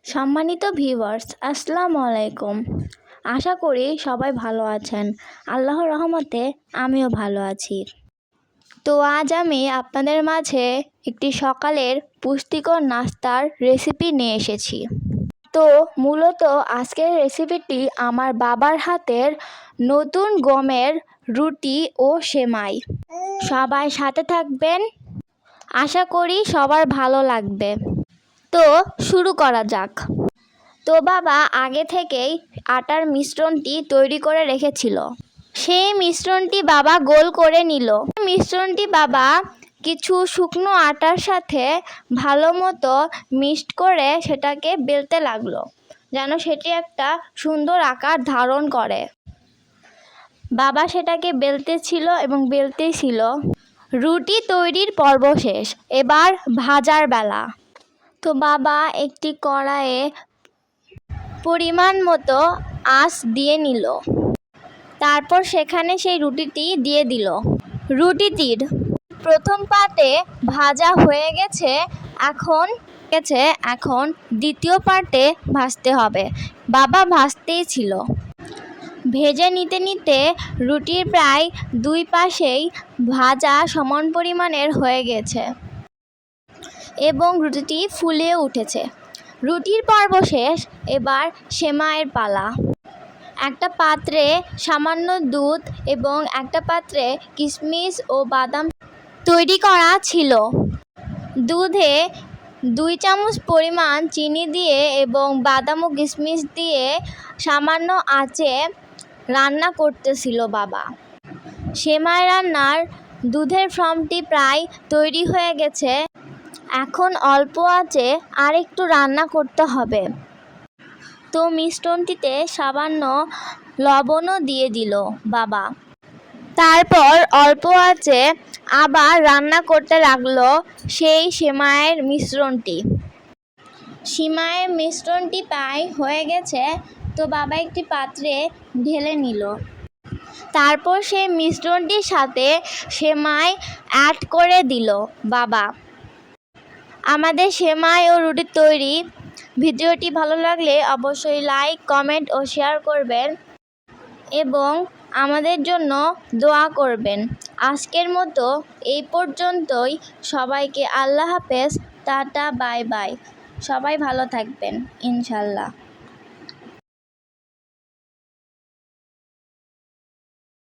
সম্মানিত ভিউয়ার্স, আসসালামু আলাইকুম। আশা করি সবাই ভালো আছেন। আল্লাহর রহমতে আমিও ভালো আছি। তো আজ আমি আপনাদের মাঝে একটি সকালের পুষ্টিকর নাস্তার রেসিপি নিয়ে এসেছি। তো মূলত আজকের রেসিপিটি আমার বাবার হাতের নতুন গমের রুটি ও সেমাই। সবাই সাথে থাকবেন, আশা করি সবার ভালো লাগবে। তো শুরু করা যাক। তো বাবা আগে থেকেই আটার মিশ্রণটি তৈরি করে রেখেছিল। সেই মিশ্রণটি বাবা গোল করে নিল। মিশ্রণটি বাবা কিছু শুকনো আটার সাথে ভালো মতো মিক্সড করে সেটাকে বেলতে লাগলো, যেন সেটি একটা সুন্দর আকার ধারণ করে। বাবা সেটাকে বেলতেছিল এবং বেলতেই ছিল। রুটি তৈরির পর্ব শেষ, এবার ভাজার বেলা। তো বাবা একটি কড়াইয়ে পরিমাণ মতো আঁচ দিয়ে নিল। তারপর সেখানে সেই রুটিটি দিয়ে দিল। রুটিটির প্রথম পার্টে ভাজা হয়ে গেছে, এখন দ্বিতীয় পার্টে ভাজতে হবে। বাবা ভাজতেই ছিল। ভেজে নিতে নিতে রুটির প্রায় দুই পাশেই ভাজা সমান পরিমাণের হয়ে গেছে এবং রুটিটি ফুলে উঠেছে। রুটির পর্ব শেষ, এবার সেমাইয়ের পালা। একটা পাত্রে সামান্য দুধ এবং একটা পাত্রে কিশমিশ ও বাদাম তৈরি করা ছিল। দুধে 2 চামচ পরিমাণ চিনি দিয়ে এবং বাদাম ও কিশমিশ দিয়ে সামান্য আঁচে রান্না করতেছিল বাবা। সেমাই রান্নার দুধের ফর্মটি প্রায় তৈরি হয়ে গেছে। এখন অল্প আঁচে আর একটু রান্না করতে হবে। তো মিশ্রণটিতে সামান্য লবণও দিয়ে দিল বাবা। তারপর অল্প আঁচে আবার রান্না করতে লাগলো সেই সেমাইয়ের মিশ্রণটি। সেমাইয়ের মিশ্রণটি প্রায় হয়ে গেছে, তো বাবা একটি পাত্রে ঢেলে নিল। তারপর সেই মিশ্রণটির সাথে সেমাই অ্যাড করে দিল বাবা। আমাদের সেমাই ও রুটি তৈরি। ভিডিওটি ভালো লাগলে অবশ্যই লাইক, কমেন্ট ও শেয়ার করবেন এবং আমাদের জন্য দোয়া করবেন। আজকের মতো এই পর্যন্তই। সবাইকে আল্লাহ হাফেজ, টাটা, বাই বাই। সবাই ভালো থাকবেন ইনশাল্লাহ।